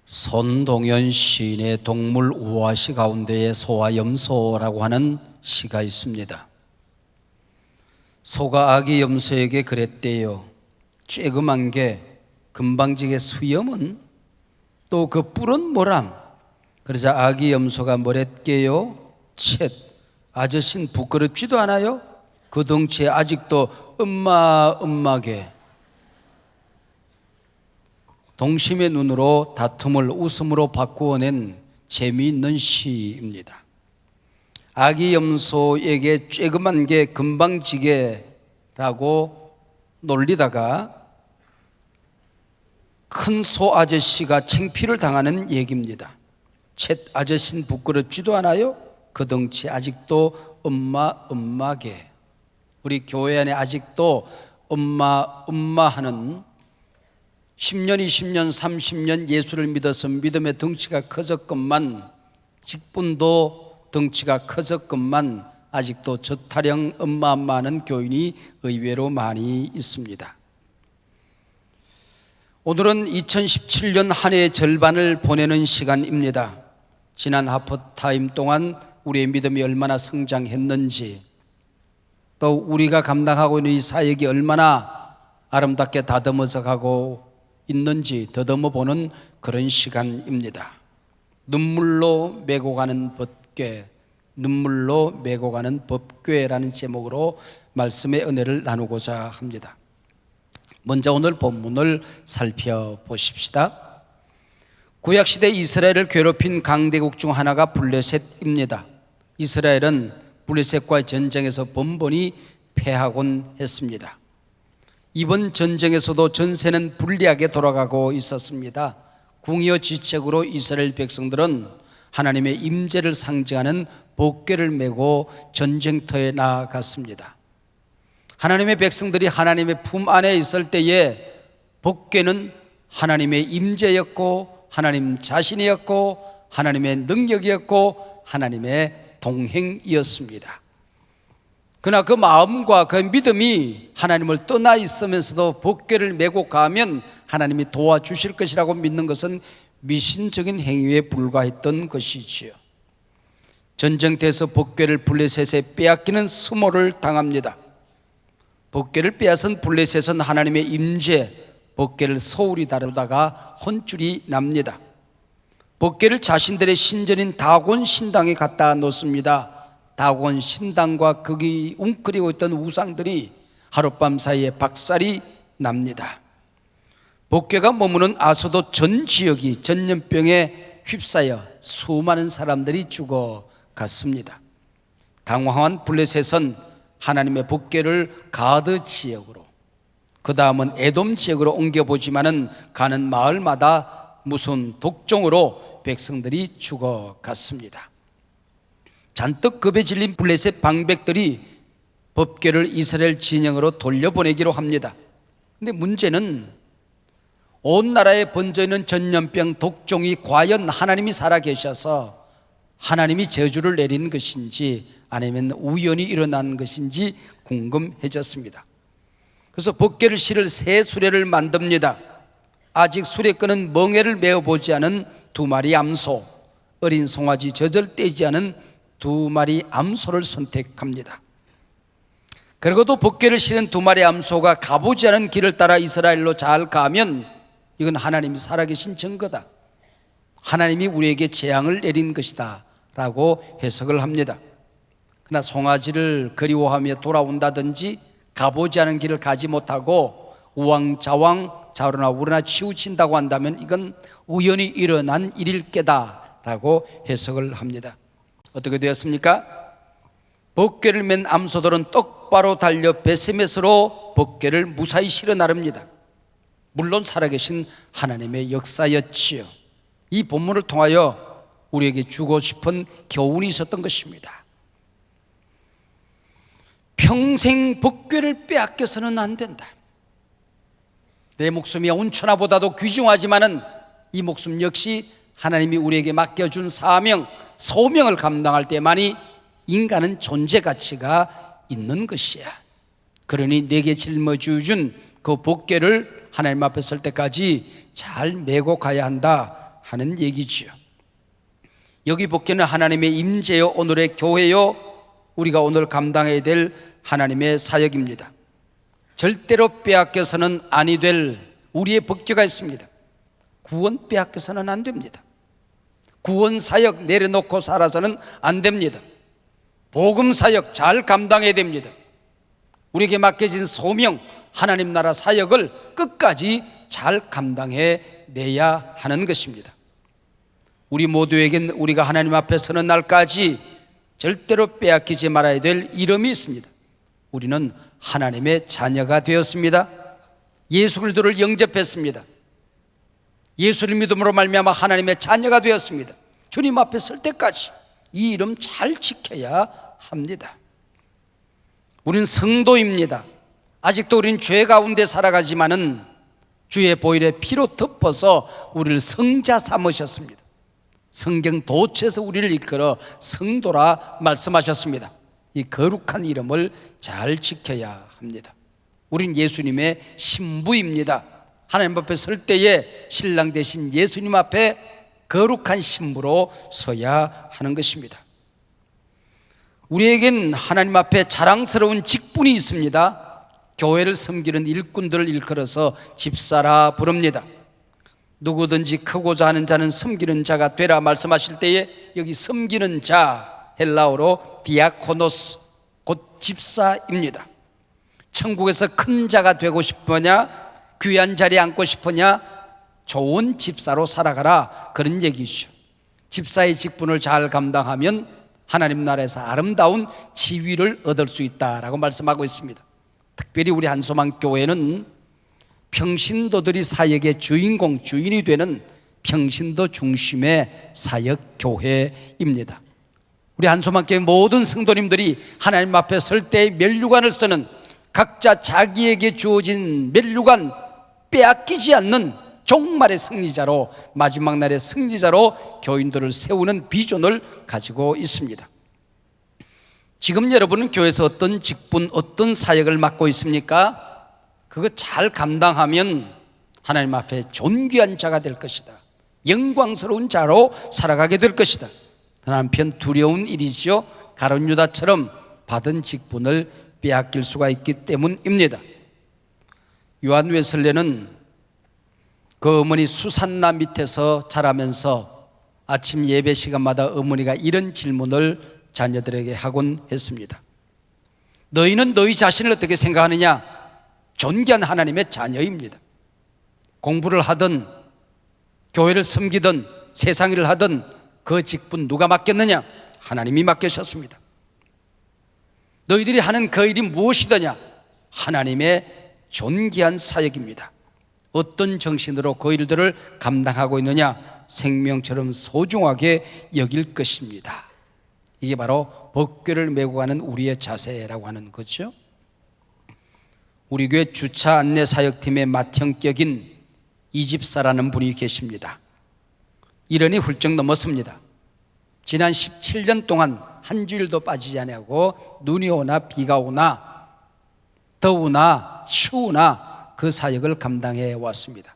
손동현 시인의 동물 우화시 가운데에 소와 염소라고 하는 시가 있습니다. 소가 아기 염소에게 그랬대요. 쬐그만 게 금방지게 수염은 또 그 뿔은 뭐람. 그러자 아기 염소가 뭐랬게요? 쳇, 아저씨는 부끄럽지도 않아요? 그 덩치에 아직도 엄마게. 동심의 눈으로 다툼을 웃음으로 바꾸어낸 재미있는 시입니다. 아기 염소에게 쬐그만 게 금방지게라고 놀리다가 큰 소 아저씨가 창피를 당하는 얘기입니다. 쳇, 아저씨는 부끄럽지도 않아요? 그 덩치 아직도 엄마게. 우리 교회 안에 아직도 엄마 하는 10년, 20년, 30년 예수를 믿어서 믿음의 덩치가 커졌건만, 직분도 덩치가 커졌건만 아직도 저타령 엄마 하는 교인이 의외로 많이 있습니다. 오늘은 2017년 한 해의 절반을 보내는 시간입니다. 지난 하프타임 동안 우리의 믿음이 얼마나 성장했는지, 또 우리가 감당하고 있는 이 사역이 얼마나 아름답게 다듬어져 가고 있는지 더듬어 보는 그런 시간입니다. 눈물로 메고 가는 법궤, 눈물로 메고 가는 법궤라는 제목으로 말씀의 은혜를 나누고자 합니다. 먼저 오늘 본문을 살펴보십시다. 구약시대 이스라엘을 괴롭힌 강대국 중 하나가 블레셋입니다. 이스라엘은 블레셋과의 전쟁에서 번번이 패하곤 했습니다. 이번 전쟁에서도 전세는 불리하게 돌아가고 있었습니다. 궁여 지책으로 이스라엘 백성들은 하나님의 임재를 상징하는 복궤를 메고 전쟁터에 나아갔습니다. 하나님의 백성들이 하나님의 품 안에 있을 때에 복궤는 하나님의 임재였고, 하나님 자신이었고, 하나님의 능력이었고, 하나님의 동행이었습니다. 그러나 그 마음과 그 믿음이 하나님을 떠나 있으면서도 복궤를 메고 가면 하나님이 도와주실 것이라고 믿는 것은 미신적인 행위에 불과했던 것이지요. 전쟁터에서 복궤를 블레셋에 빼앗기는 수모를 당합니다. 복궤를 빼앗은 블레셋은 하나님의 임재, 복궤를 소홀히 다루다가 혼쭐이 납니다. 복궤를 자신들의 신전인 다곤 신당에 갖다 놓습니다. 다곤 신당과 거기 웅크리고 있던 우상들이 하룻밤 사이에 박살이 납니다. 복궤가 머무는 아소도 전 지역이 전염병에 휩싸여 수많은 사람들이 죽어갔습니다. 당황한 블레셋은 하나님의 복궤를 가드 지역으로, 그 다음은 에돔 지역으로 옮겨보지만은 가는 마을마다 무슨 독종으로 백성들이 죽어갔습니다. 잔뜩 겁에 질린 블레셋 방백들이 법궤를 이스라엘 진영으로 돌려보내기로 합니다. 근데 문제는 온 나라에 번져있는 전염병 독종이 과연 하나님이 살아계셔서 하나님이 저주를 내린 것인지 아니면 우연히 일어난 것인지 궁금해졌습니다. 그래서 법궤를 실을 새 수레를 만듭니다. 아직 수레끈은 멍에를 메어보지 않은 2마리 암소, 어린 송아지 젖을 떼지 않은 2마리 암소를 선택합니다. 그리고도 법궤를 실은 2마리 암소가 가보지 않은 길을 따라 이스라엘로 잘 가면 이건 하나님이 살아계신 증거다, 하나님이 우리에게 재앙을 내린 것이다 라고 해석을 합니다. 그러나 송아지를 그리워하며 돌아온다든지 가보지 않은 길을 가지 못하고 우왕좌왕 좌우로나 우로나 치우친다고 한다면 이건 우연히 일어난 일일 게다 라고 해석을 합니다. 어떻게 되었습니까? 복궤를 맨 암소들은 똑바로 달려 베세메스로 복궤를 무사히 실어 나릅니다. 물론 살아계신 하나님의 역사였지요. 이 본문을 통하여 우리에게 주고 싶은 교훈이 있었던 것입니다. 평생 복궤를 빼앗겨서는 안 된다. 내 목숨이 온천하보다도 귀중하지만은 이 목숨 역시 하나님이 우리에게 맡겨준 사명, 소명을 감당할 때만이 인간은 존재 가치가 있는 것이야. 그러니 내게 짊어지준 그 복궤를 하나님 앞에 설 때까지 잘 메고 가야 한다 하는 얘기지요. 여기 복귀는 하나님의 임재요, 오늘의 교회요, 우리가 오늘 감당해야 될 하나님의 사역입니다. 절대로 빼앗겨서는 아니 될 우리의 복귀가 있습니다. 구원 빼앗겨서는 안 됩니다. 구원 사역 내려놓고 살아서는 안 됩니다. 복음 사역 잘 감당해야 됩니다. 우리에게 맡겨진 소명, 하나님 나라 사역을 끝까지 잘 감당해 내야 하는 것입니다. 우리 모두에겐 우리가 하나님 앞에 서는 날까지 절대로 빼앗기지 말아야 될 이름이 있습니다. 우리는 하나님의 자녀가 되었습니다. 예수 그리스도를 영접했습니다. 예수를 믿음으로 말미암아 하나님의 자녀가 되었습니다. 주님 앞에 설 때까지 이 이름 잘 지켜야 합니다. 우린 성도입니다. 아직도 우린 죄 가운데 살아가지만은 주의 보혈의 피로 덮어서 우리를 성자 삼으셨습니다. 성경 도처에서 우리를 이끌어 성도라 말씀하셨습니다. 이 거룩한 이름을 잘 지켜야 합니다. 우린 예수님의 신부입니다. 하나님 앞에 설 때에 신랑 되신 예수님 앞에 거룩한 신부로 서야 하는 것입니다. 우리에겐 하나님 앞에 자랑스러운 직분이 있습니다. 교회를 섬기는 일꾼들을 일컬어서 집사라 부릅니다. 누구든지 크고자 하는 자는 섬기는 자가 되라 말씀하실 때에 여기 섬기는 자, 헬라어로 디아코노스, 곧 집사입니다. 천국에서 큰 자가 되고 싶으냐, 귀한 자리에 앉고 싶으냐, 좋은 집사로 살아가라, 그런 얘기죠. 집사의 직분을 잘 감당하면 하나님 나라에서 아름다운 지위를 얻을 수 있다라고 말씀하고 있습니다. 특별히 우리 한소망 교회는 평신도들이 사역의 주인공, 주인이 되는 평신도 중심의 사역 교회입니다. 우리 한소망 교회 모든 성도님들이 하나님 앞에 설 때의 면류관을 쓰는, 각자 자기에게 주어진 면류관 빼앗기지 않는 종말의 승리자로, 마지막 날의 승리자로 교인들을 세우는 비전을 가지고 있습니다. 지금 여러분은 교회에서 어떤 직분, 어떤 사역을 맡고 있습니까? 그거 잘 감당하면 하나님 앞에 존귀한 자가 될 것이다. 영광스러운 자로 살아가게 될 것이다. 한편 두려운 일이지요. 가룟 유다처럼 받은 직분을 빼앗길 수가 있기 때문입니다. 요한 웨슬레는 그 어머니 수산나 밑에서 자라면서 아침 예배 시간마다 어머니가 이런 질문을 자녀들에게 하곤 했습니다. 너희는 너희 자신을 어떻게 생각하느냐? 존귀한 하나님의 자녀입니다. 공부를 하든 교회를 섬기든 세상 일을 하든 그 직분 누가 맡겼느냐? 하나님이 맡기셨습니다. 너희들이 하는 그 일이 무엇이더냐? 하나님의 존귀한 사역입니다. 어떤 정신으로 그 일들을 감당하고 있느냐? 생명처럼 소중하게 여길 것입니다. 이게 바로 법궤를 메고 가는 우리의 자세라고 하는 거죠. 우리 교회 주차 안내 사역팀의 맏형격인 이집사라는 분이 계십니다. 1년이 훌쩍 넘었습니다. 지난 17년 동안 한 주일도 빠지지 않고 눈이 오나 비가 오나 더우나 추우나 그 사역을 감당해 왔습니다.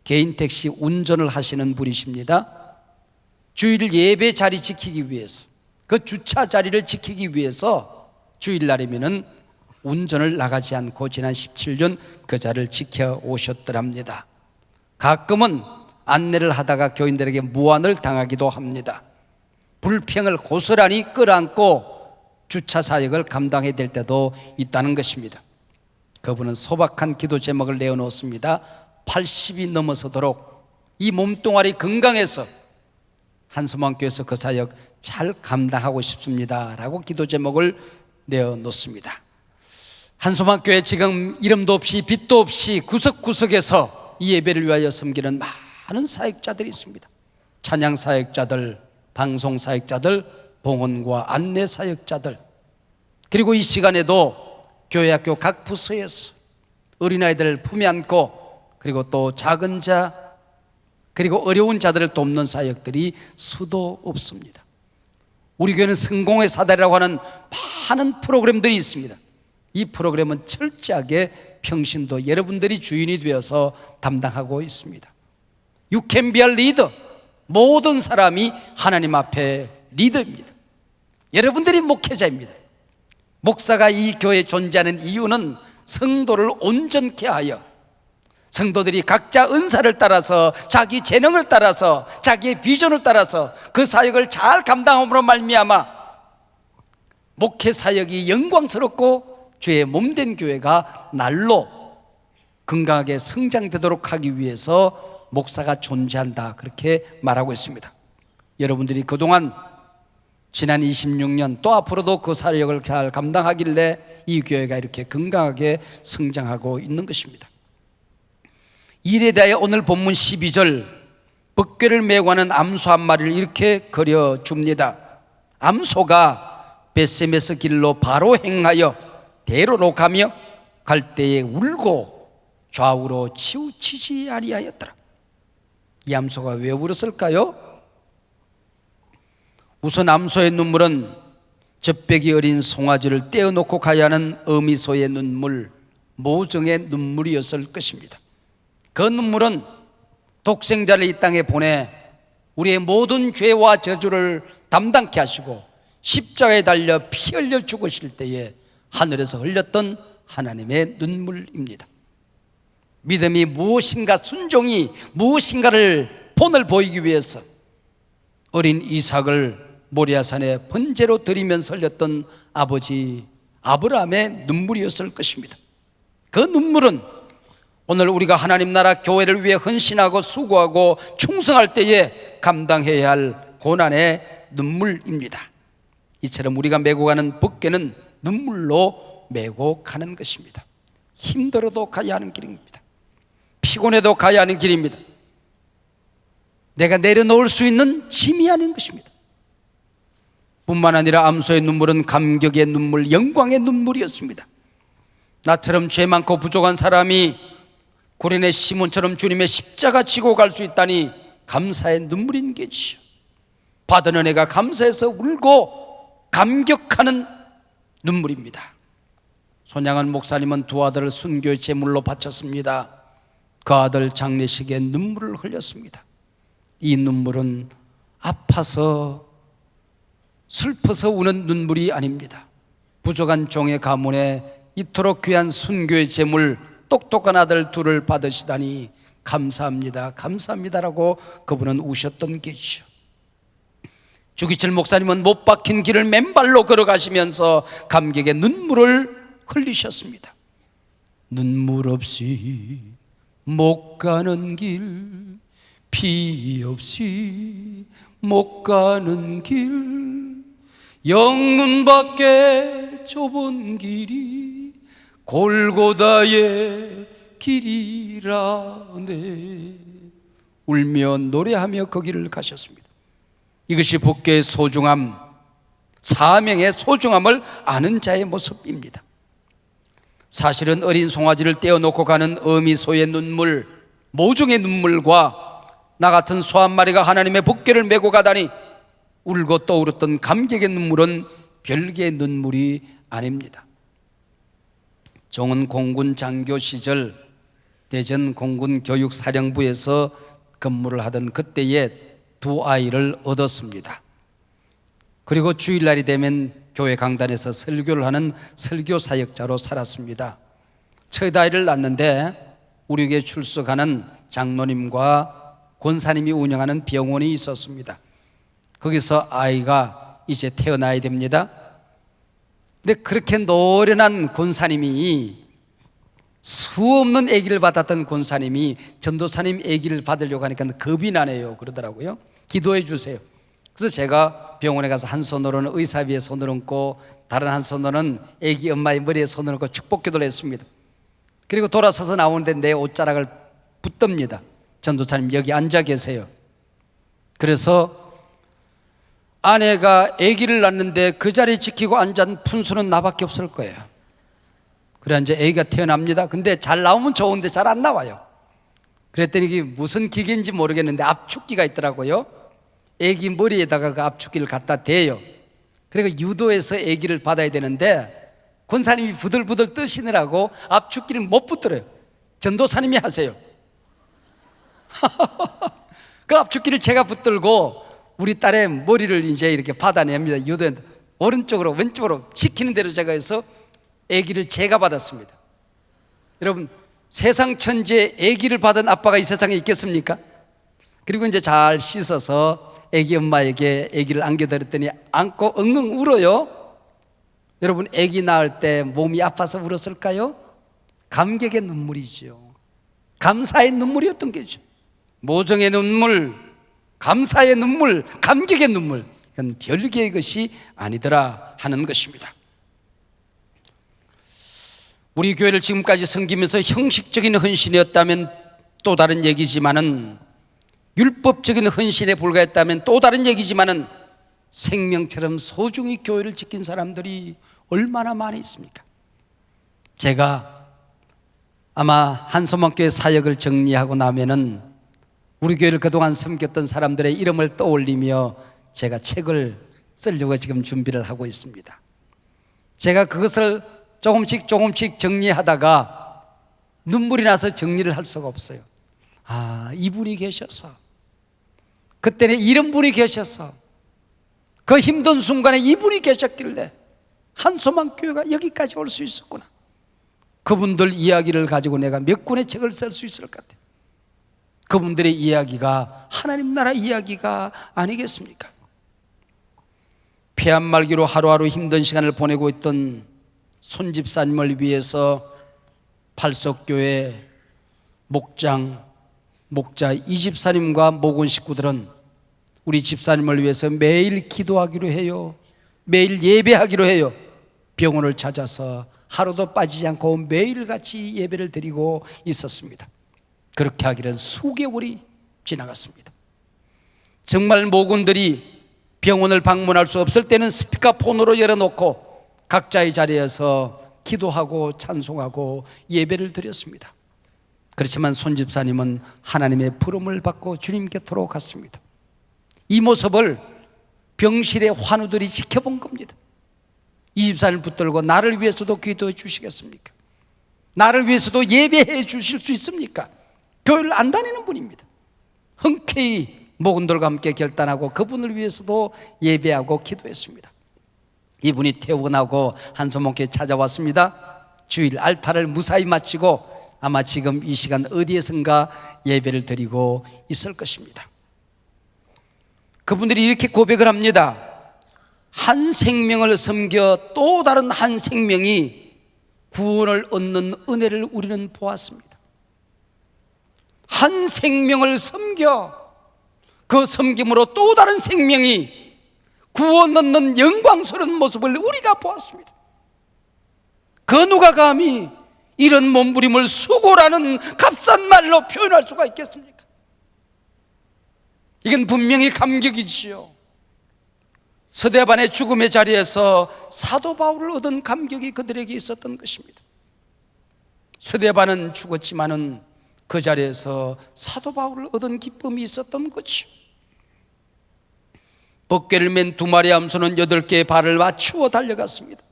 개인 택시 운전을 하시는 분이십니다. 주일 예배 자리 지키기 위해서, 그 주차 자리를 지키기 위해서 주일날이면은 운전을 나가지 않고 지난 17년 그 자리를 지켜오셨더랍니다. 가끔은 안내를 하다가 교인들에게 무안을 당하기도 합니다. 불평을 고스란히 끌어안고 주차 사역을 감당해야 될 때도 있다는 것입니다. 그분은 소박한 기도 제목을 내어놓습니다. 80이 넘어서도록 이 몸뚱아리 건강해서 한소망교회에서 그 사역 잘 감당하고 싶습니다 라고 기도 제목을 내어놓습니다. 한소망교회 지금 이름도 없이 빛도 없이 구석구석에서 이 예배를 위하여 섬기는 많은 사역자들이 있습니다. 찬양 사역자들, 방송 사역자들, 봉헌과 안내 사역자들, 그리고 이 시간에도 교회학교 각 부서에서 어린아이들을 품에 안고, 그리고 또 작은 자, 그리고 어려운 자들을 돕는 사역들이 수도 없습니다. 우리 교회는 성공의 사다리라고 하는 많은 프로그램들이 있습니다. 이 프로그램은 철저하게 평신도 여러분들이 주인이 되어서 담당하고 있습니다. You can be a leader. 모든 사람이 하나님 앞에 리더입니다. 여러분들이 목회자입니다. 목사가 이 교회에 존재하는 이유는 성도를 온전케 하여 성도들이 각자 은사를 따라서 자기 재능을 따라서 자기의 비전을 따라서 그 사역을 잘 감당함으로 말미암아 목회 사역이 영광스럽고 주의 몸된 교회가 날로 건강하게 성장되도록 하기 위해서 목사가 존재한다, 그렇게 말하고 있습니다. 여러분들이 그동안 지난 26년 또 앞으로도 그 사역을 잘 감당하길래 이 교회가 이렇게 건강하게 성장하고 있는 것입니다. 일에 대하여 오늘 본문 12절 법궤를 메고 가는 암소 한 마리를 이렇게 그려줍니다. 암소가 벳세메스 길로 바로 행하여 대로로 가며 갈 때에 울고 좌우로 치우치지 아니하였더라. 이 암소가 왜 울었을까요? 우선 암소의 눈물은 젖배기 어린 송아지를 떼어놓고 가야 하는 어미소의 눈물, 모정의 눈물이었을 것입니다. 그 눈물은 독생자를 이 땅에 보내 우리의 모든 죄와 저주를 담당케 하시고 십자가에 달려 피 흘려 죽으실 때에 하늘에서 흘렸던 하나님의 눈물입니다. 믿음이 무엇인가, 순종이 무엇인가를 본을 보이기 위해서 어린 이삭을 모리아산에 번제로 드리면서 흘렸던 아버지 아브라함의 눈물이었을 것입니다. 그 눈물은 오늘 우리가 하나님 나라 교회를 위해 헌신하고 수고하고 충성할 때에 감당해야 할 고난의 눈물입니다. 이처럼 우리가 메고 가는 법궤는 눈물로 메고 가는 것입니다. 힘들어도 가야 하는 길입니다. 피곤해도 가야 하는 길입니다. 내가 내려놓을 수 있는 짐이 아닌 것입니다. 뿐만 아니라 암소의 눈물은 감격의 눈물, 영광의 눈물이었습니다. 나처럼 죄 많고 부족한 사람이 구레네 시몬처럼 주님의 십자가 지고 갈 수 있다니 감사의 눈물인 게지요. 받은 은혜가 감사해서 울고 감격하는 눈물입니다. 손양한 목사님은 두 아들을 순교의 제물로 바쳤습니다. 그 아들 장례식에 눈물을 흘렸습니다. 이 눈물은 아파서 슬퍼서 우는 눈물이 아닙니다. 부족한 종의 가문에 이토록 귀한 순교의 제물, 똑똑한 아들 둘을 받으시다니 감사합니다, 감사합니다라고 그분은 우셨던 게죠. 주기철 목사님은 못 박힌 길을 맨발로 걸어가시면서 감격의 눈물을 흘리셨습니다. 눈물 없이 못 가는 길, 피 없이 못 가는 길, 영문 밖에 좁은 길이 골고다의 길이라네. 울며 노래하며 그 길을 가셨습니다. 이것이 법궤의 소중함, 사명의 소중함을 아는 자의 모습입니다. 사실은 어린 송아지를 떼어놓고 가는 어미소의 눈물, 모종의 눈물과 나 같은 소 한 마리가 하나님의 법궤를 메고 가다니 울고 또 울었던 감격의 눈물은 별개의 눈물이 아닙니다. 종은 공군 장교 시절 대전 공군 교육사령부에서 근무를 하던 그때에 두 아이를 얻었습니다. 그리고 주일날이 되면 교회 강단에서 설교를 하는 설교 사역자로 살았습니다. 첫 아이를 낳았는데 우리 교회에 출석하는 장로님과 권사님이 운영하는 병원이 있었습니다. 거기서 아이가 이제 태어나야 됩니다. 근데 그렇게 노련한 권사님이, 수 없는 아기를 받았던 권사님이 전도사님 아기를 받으려고 하니까 겁이 나네요 그러더라고요. 기도해 주세요. 그래서 제가 병원에 가서 한 손으로는 의사 위에 손을 얹고 다른 한 손으로는 아기 엄마의 머리에 손을 얹고 축복기도를 했습니다. 그리고 돌아서서 나오는데 내 옷자락을 붙듭니다. 전도사님 여기 앉아 계세요. 그래서 아내가 아기를 낳는데 그 자리에 지키고 앉은 푼수는 나밖에 없을 거예요. 그래 이제 아기가 태어납니다. 근데 잘 나오면 좋은데 잘 안 나와요. 그랬더니 이게 무슨 기계인지 모르겠는데 압축기가 있더라고요. 아기 머리에다가 그 압축기를 갖다 대요. 그리고 유도해서 아기를 받아야 되는데 권사님이 부들부들 뜨시느라고 압축기를 못 붙들어요. 전도사님이 하세요. 그 압축기를 제가 붙들고 우리 딸의 머리를 이제 이렇게 받아냅니다. 유도 오른쪽으로 왼쪽으로 시키는 대로 제가 해서 아기를 제가 받았습니다. 여러분, 세상 천지에 아기를 받은 아빠가 이 세상에 있겠습니까? 그리고 이제 잘 씻어서 아기 엄마에게 아기를 안겨드렸더니 안고 엉엉 울어요. 여러분, 아기 낳을 때 몸이 아파서 울었을까요? 감격의 눈물이지요. 감사의 눈물이었던 거죠. 모정의 눈물, 감사의 눈물, 감격의 눈물, 이건 별개의 것이 아니더라 하는 것입니다. 우리 교회를 지금까지 섬기면서 형식적인 헌신이었다면 또 다른 얘기지만은, 율법적인 헌신에 불과했다면 또 다른 얘기지만은, 생명처럼 소중히 교회를 지킨 사람들이 얼마나 많이 있습니까? 제가 아마 한소망교회 사역을 정리하고 나면은 우리 교회를 그동안 섬겼던 사람들의 이름을 떠올리며 제가 책을 쓰려고 지금 준비를 하고 있습니다. 제가 그것을 조금씩 정리하다가 눈물이 나서 정리를 할 수가 없어요. 아, 이분이 계셔서, 그때는 이런 분이 계셔서, 그 힘든 순간에 이분이 계셨길래 한소망교회가 여기까지 올 수 있었구나. 그분들 이야기를 가지고 내가 몇 권의 책을 쓸 수 있을 것 같아요. 그분들의 이야기가 하나님 나라 이야기가 아니겠습니까? 폐암 말기로 하루하루 힘든 시간을 보내고 있던 손 집사님을 위해서 팔석교회 목장, 목자 이 집사님과 목원 식구들은 우리 집사님을 위해서 매일 기도하기로 해요. 매일 예배하기로 해요. 병원을 찾아서 하루도 빠지지 않고 매일같이 예배를 드리고 있었습니다. 그렇게 하기를 수개월이 지나갔습니다. 정말 목원들이 병원을 방문할 수 없을 때는 스피커폰으로 열어놓고 각자의 자리에서 기도하고 찬송하고 예배를 드렸습니다. 그렇지만 손 집사님은 하나님의 부름을 받고 주님 곁으로 갔습니다. 이 모습을 병실의 환우들이 지켜본 겁니다. 이 집사님을 붙들고 나를 위해서도 기도해 주시겠습니까? 나를 위해서도 예배해 주실 수 있습니까? 교회를 안 다니는 분입니다. 흔쾌히 목원들과 함께 결단하고 그분을 위해서도 예배하고 기도했습니다. 이분이 퇴원하고 한소목교에 찾아왔습니다. 주일 알타를 무사히 마치고 아마 지금 이 시간 어디에선가 예배를 드리고 있을 것입니다. 그분들이 이렇게 고백을 합니다. 한 생명을 섬겨 또 다른 한 생명이 구원을 얻는 은혜를 우리는 보았습니다. 한 생명을 섬겨 그 섬김으로 또 다른 생명이 구원 얻는 영광스러운 모습을 우리가 보았습니다. 그 누가 감히 이런 몸부림을 수고라는 값싼 말로 표현할 수가 있겠습니까? 이건 분명히 감격이지요. 서대반의 죽음의 자리에서 사도 바울을 얻은 감격이 그들에게 있었던 것입니다. 서대반은 죽었지만은 그 자리에서 사도 바울을 얻은 기쁨이 있었던 거죠. 법궤를 맨 2마리 암소는 8개의 발을 맞추어 달려갔습니다.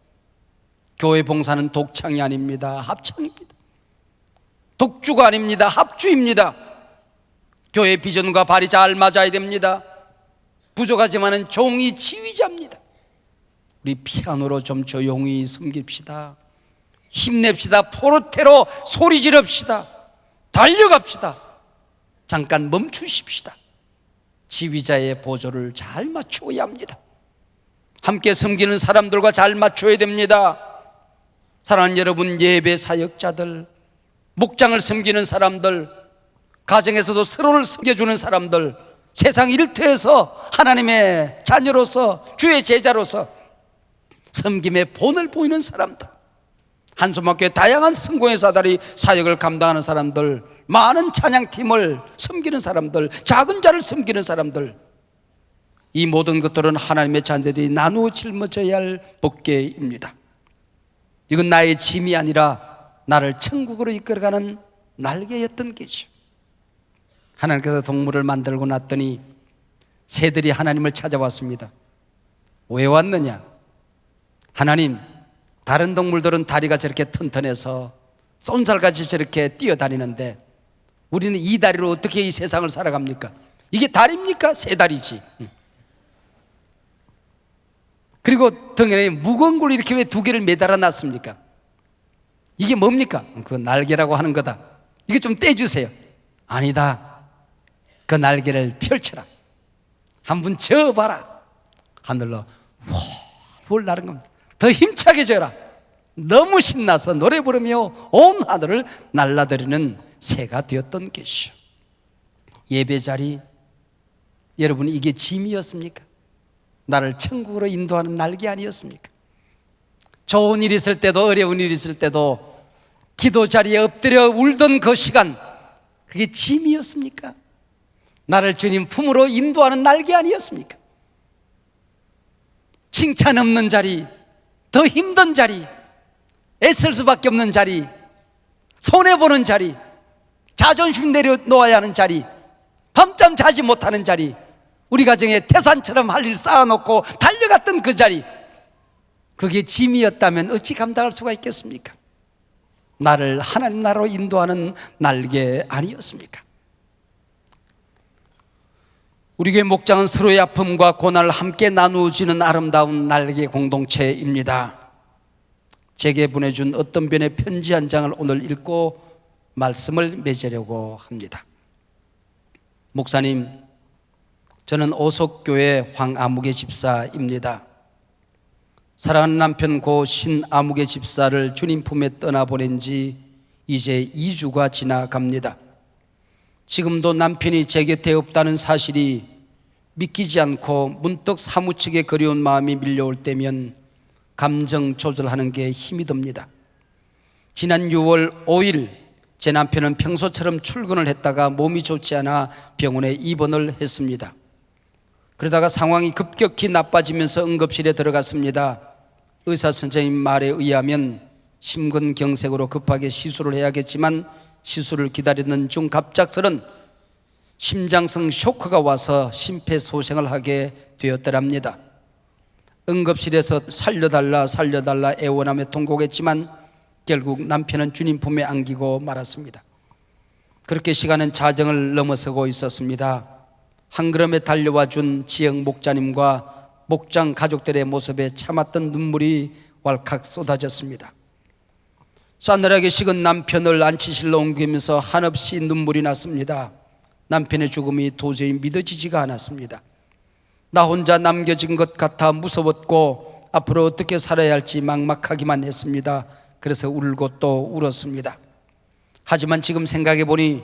교회 봉사는 독창이 아닙니다. 합창입니다. 독주가 아닙니다. 합주입니다. 교회 비전과 발이 잘 맞아야 됩니다. 부족하지만은 종이 지휘자입니다. 우리 피아노로 좀 조용히 섬깁시다. 힘냅시다. 포르테로 소리 지릅시다. 달려갑시다. 잠깐 멈추십시다. 지휘자의 보조를 잘 맞추어야 합니다. 함께 섬기는 사람들과 잘 맞춰야 됩니다. 사랑하는 여러분, 예배 사역자들, 목장을 섬기는 사람들, 가정에서도 서로를 섬겨주는 사람들, 세상 일터에서 하나님의 자녀로서 주의 제자로서 섬김의 본을 보이는 사람들, 한소망교회 다양한 성공회사들이 사역을 감당하는 사람들, 많은 찬양팀을 섬기는 사람들, 작은 자를 섬기는 사람들, 이 모든 것들은 하나님의 자녀들이 나누어 짊어져야 할 법궤입니다. 이건 나의 짐이 아니라 나를 천국으로 이끌어가는 날개였던 게죠. 하나님께서 동물을 만들고 났더니 새들이 하나님을 찾아왔습니다. 왜 왔느냐? 하나님, 다른 동물들은 다리가 저렇게 튼튼해서 쏜살같이 저렇게 뛰어다니는데 우리는 이 다리로 어떻게 이 세상을 살아갑니까? 이게 다리입니까? 세 다리지. 그리고 등에 무거운 걸 이렇게 왜 두 개를 매달아 놨습니까? 이게 뭡니까? 그 날개라고 하는 거다. 이거 좀 떼주세요. 아니다. 그 날개를 펼쳐라. 한번 저어봐라. 하늘로 훌훌 나른 겁니다. 더 힘차게 져라. 너무 신나서 노래 부르며 온 하늘을 날라다니는 새가 되었던 것이요. 예배 자리, 여러분, 이게 짐이었습니까? 나를 천국으로 인도하는 날개 아니었습니까? 좋은 일 있을 때도 어려운 일 있을 때도 기도 자리에 엎드려 울던 그 시간, 그게 짐이었습니까? 나를 주님 품으로 인도하는 날개 아니었습니까? 칭찬 없는 자리, 더 힘든 자리, 애쓸 수밖에 없는 자리, 손해보는 자리, 자존심 내려놓아야 하는 자리, 밤잠 자지 못하는 자리, 우리 가정에 태산처럼 할 일 쌓아놓고 달려갔던 그 자리, 그게 짐이었다면 어찌 감당할 수가 있겠습니까? 나를 하나님 나라로 인도하는 날개 아니었습니까? 우리 교회 목장은 서로의 아픔과 고난을 함께 나누어지는 아름다운 날개 공동체입니다. 제게 보내준 어떤 분의 편지 한 장을 오늘 읽고 말씀을 맺으려고 합니다. 목사님, 저는 오석교회 황아무개 집사입니다. 사랑하는 남편 고 신아무개 집사를 주님 품에 떠나보낸 지 이제 2주가 지나갑니다. 지금도 남편이 제 곁에 없다는 사실이 믿기지 않고 문득 사무치게 그리운 마음이 밀려올 때면 감정 조절하는 게 힘이 듭니다. 지난 6월 5일 제 남편은 평소처럼 출근을 했다가 몸이 좋지 않아 병원에 입원을 했습니다. 그러다가 상황이 급격히 나빠지면서 응급실에 들어갔습니다. 의사 선생님 말에 의하면 심근경색으로 급하게 시술을 해야겠지만 시술을 기다리는 중 갑작스런 심장성 쇼크가 와서 심폐소생을 하게 되었더랍니다. 응급실에서 살려달라 애원하며 통곡했지만 결국 남편은 주님 품에 안기고 말았습니다. 그렇게 시간은 자정을 넘어서고 있었습니다. 한 걸음에 달려와 준 지영 목자님과 목장 가족들의 모습에 참았던 눈물이 왈칵 쏟아졌습니다. 싸늘하게 식은 남편을 안치실로 옮기면서 한없이 눈물이 났습니다. 남편의 죽음이 도저히 믿어지지가 않았습니다. 나 혼자 남겨진 것 같아 무서웠고 앞으로 어떻게 살아야 할지 막막하기만 했습니다. 그래서 울고 또 울었습니다. 하지만 지금 생각해 보니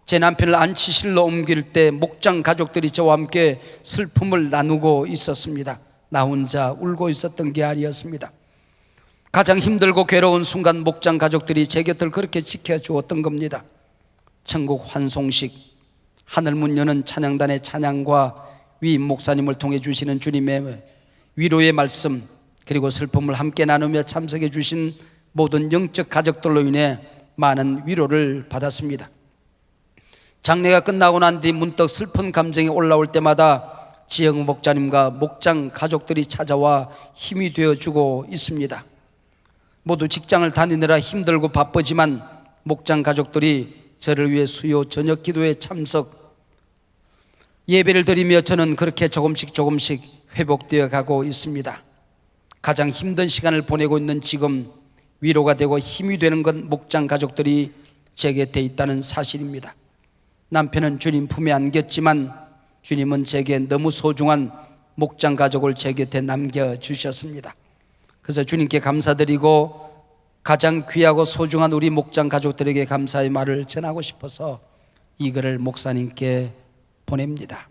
제 남편을 안치실로 옮길 때 목장 가족들이 저와 함께 슬픔을 나누고 있었습니다. 나 혼자 울고 있었던 게 아니었습니다. 가장 힘들고 괴로운 순간 목장 가족들이 제 곁을 그렇게 지켜주었던 겁니다. 천국 환송식, 하늘 문 여는 찬양단의 찬양과 위 목사님을 통해 주시는 주님의 위로의 말씀, 그리고 슬픔을 함께 나누며 참석해 주신 모든 영적 가족들로 인해 많은 위로를 받았습니다. 장례가 끝나고 난 뒤 문득 슬픈 감정이 올라올 때마다 지영 목자님과 목장 가족들이 찾아와 힘이 되어주고 있습니다. 모두 직장을 다니느라 힘들고 바쁘지만 목장 가족들이 저를 위해 수요 저녁 기도에 참석, 예배를 드리며 저는 그렇게 조금씩 회복되어 가고 있습니다. 가장 힘든 시간을 보내고 있는 지금 위로가 되고 힘이 되는 건 목장 가족들이 제 곁에 있다는 사실입니다. 남편은 주님 품에 안겼지만 주님은 제게 너무 소중한 목장 가족을 제 곁에 남겨주셨습니다. 그래서 주님께 감사드리고 가장 귀하고 소중한 우리 목장 가족들에게 감사의 말을 전하고 싶어서 이 글을 목사님께 보냅니다.